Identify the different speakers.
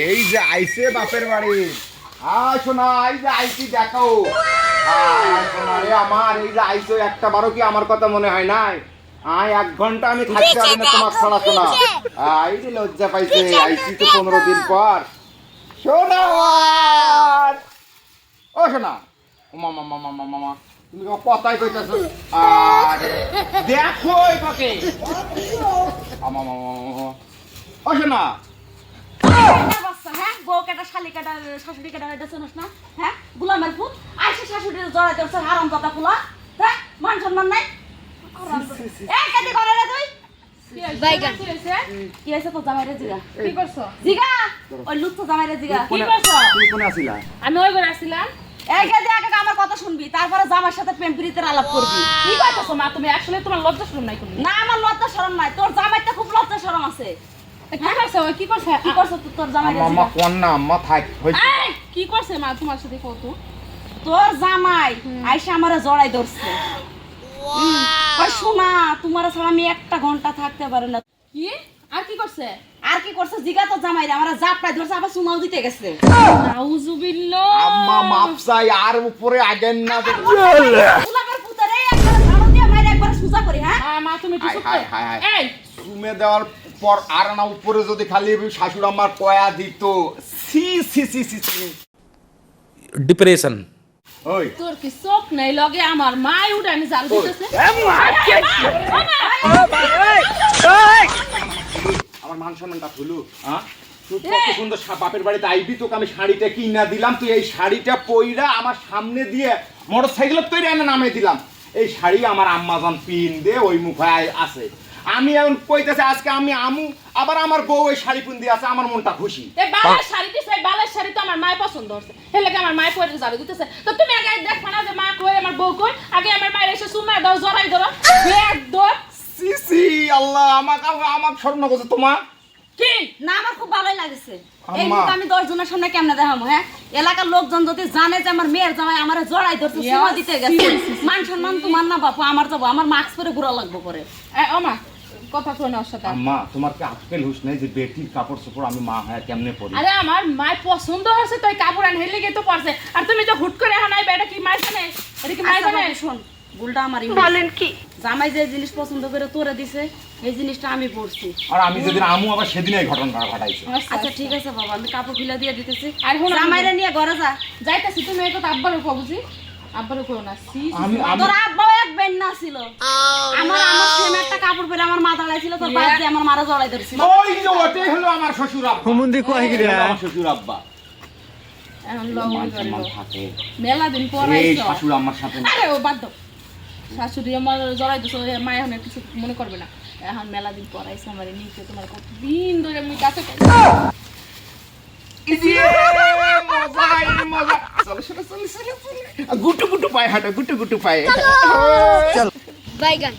Speaker 1: এই যে আইছে বাপের বাড়ি শোনা এই যে আইছি দেখো শোনা রে আমার এই যে আইছো একটা বারো কি আমার কথা মনে হয় নাই 1 ঘন্টা আমি থাকতে পারি না তোমার ছাড়া শোনা এই যে লজ্জা পাইছে আইছি তো 15 দিন পর শোনা ও শোনা মামা মামা মামা মামা তুমি কথাই কইতাছো দেখো কাকে মামা মামা ও শোনা
Speaker 2: শাশুড়ি কাটা না হ্যাঁ বুলামের পুত আইসে শাশুড়ির জড়াই তোর হারাম কথা পুলা হ্যাঁ মান সম্মান নাই এই কাটি করে রে তুই বাইগান কি হইছে তো জামাইরে জিগা কি করছো জিগা ওই লুচ্চা জামাইরে জিগা কি করছো
Speaker 1: তুমি কোনে আছিলা
Speaker 2: আমি ওই ঘরে আসছিলাম এই কাজে আগে আমার কথা শুনবি তারপরে জামার সাথে প্রেম প্রীতির আলাপ করবি কি কইতাছো মা তুমি আসলে তোমার লজ্জা শরম নাই না আমার লজ্জা শরম নাই তোর জামাইতে খুব লজ্জা শরম আছে কি করছে তোর জামাই
Speaker 1: মামা কোন না আম্মা থাক হইছে
Speaker 2: কি করছে মা তোমার সাথে কত তোর জামাই আইসা আমারে জড়াই ধরছে ওই শোনা তোমার ছাড়া আমি 1 ঘন্টা থাকতে পারি না কি আর কি করছে জিগা তো জামাই রে আমারে জাপড়াই ধরছে আবার সুমাও দিতে গেছে নাউজুবিল্লাহ
Speaker 1: আম্মা মাফ চাই আর উপরে আগেন না
Speaker 2: উলাবের পুতরে একবার ঝাড়ু দিয়ে মাইরে একবার সুজা করি হ্যাঁ
Speaker 3: মা তুমি একটু চুপ
Speaker 1: এই সুমে দেওয়ার পর আর না উপরে যদি খালি শাশুড় আমার কয়া দিত সি সি সি সি
Speaker 4: ডিপ্রেশন
Speaker 1: ওই
Speaker 3: তোর কি চোখ নাই লগে আমার মাই উড়ানি জাল দিতেছে
Speaker 1: আমার মান সম্মানটা ভুলু হ্যাঁ তুই কত সুন্দর বাপের বাড়িতে আইবি তোকে আমি শাড়িটা কিনা দিলাম তুই এই শাড়িটা পইরা আমার সামনে দিয়ে মোটরসাইকেল তৈরি এনে নামে দিলাম এই শাড়ি আমার আম্মাজান পিন দে ওই মুখায় আছে আমি এখন কইতেছে আজকে আমি আমু আবার আমার বউ ওই শাড়ি পিন দিয়ে আছে আমার মনটা খুশি
Speaker 3: এই বালের শাড়ি দিছে এই বালের শাড়ি তো আমার মাই পছন্দ হচ্ছে হেলে কি আমার মাই পরে জাল দিতেছে তো তুমি আগে দেখবা না যে মা কই আমার বউ কই আগে আমার মায়ের এসে সুমা দাও জড়াই ধরো একদম
Speaker 1: সি সি আল্লাহ আমাকে স্মরণ করছে তোমার
Speaker 2: কি না আমার খুব ভালোই লাগছে এই
Speaker 1: আম্মা।
Speaker 2: মুখ আমি 10 জনের সামনে কেমনে দেখামু হ্যাঁ এলাকার লোকজন যদি জানে যে আমার মেয়ের জামাই আমারে জড়াই ধরছে সুমা দিতে গেছে মান সম্মান তোমার না বাপু আমার যাবো আমার মাস্ক পরে ঘুরা লাগবো পরে
Speaker 3: ও মা কথা কই না ওর সাথে
Speaker 1: আম্মা তোমার কি আক্কেল হুশ নাই যে বেটির কাপড় চোপড় আমি মা হ্যাঁ কেমনে পরি
Speaker 3: আরে আমার মাই পছন্দ হচ্ছে তো কাপড় আন হেলে গিয়ে তো পড়ছে আর তুমি যে হুট করে এখন আইবে এটা কি মাই জানে এটা কি মাই
Speaker 2: আচ্ছা
Speaker 3: জানে
Speaker 2: বাবু, শোন ভুলটা আমারই
Speaker 3: বলেন কি
Speaker 2: জামাই যে জিনিস পছন্দ করে তোরে দিছে এই জিনিসটা আমি পড়ছি
Speaker 1: আর আমি যেদিন আমু আবার সেদিন এই ঘটনা ঘটাইছে
Speaker 2: আচ্ছা ঠিক আছে বাবা আমি কাপড় খুলে দিয়ে দিতেছি
Speaker 3: আর হুন
Speaker 2: জামাইরে নিয়ে ঘরে যা
Speaker 3: যাইতাছি তুমি এই কথা আব্বারও কও বুঝি আব্বারও কও না সি
Speaker 1: আমি
Speaker 2: তোর আব্বাও এক বেন্না ছিল আমার সেম একটা কাপড় পরে আমার মা দাঁড়াইছিল তোর বাপ দিয়ে আমার মারা জড়াই ধরছিল
Speaker 1: ওই যে ওটাই হলো আমার শ্বশুর আব্বা
Speaker 4: হুমুন্দি কয় কি রে
Speaker 1: আমার শ্বশুর আব্বা
Speaker 3: এখন
Speaker 1: মান
Speaker 3: লবণ
Speaker 1: সম্মান
Speaker 3: করিল
Speaker 1: থাকে
Speaker 3: মেলা দিন পর
Speaker 1: এই
Speaker 3: আইছো
Speaker 1: শাশুড় আমার সাথে
Speaker 3: আরে ও বাদ দাও শাশুড়ি আমার জড়াই দিছো মা এখন আর কিছু মনে করবে না এখন মেলা দিন পর আইছো আমার নিচে তোমার কতদিন ধরে আমি কাছে
Speaker 1: মজা চলে গুটু গুটু পায়ে হাঁটো গুটু গুটু পায়ে
Speaker 5: বাইগান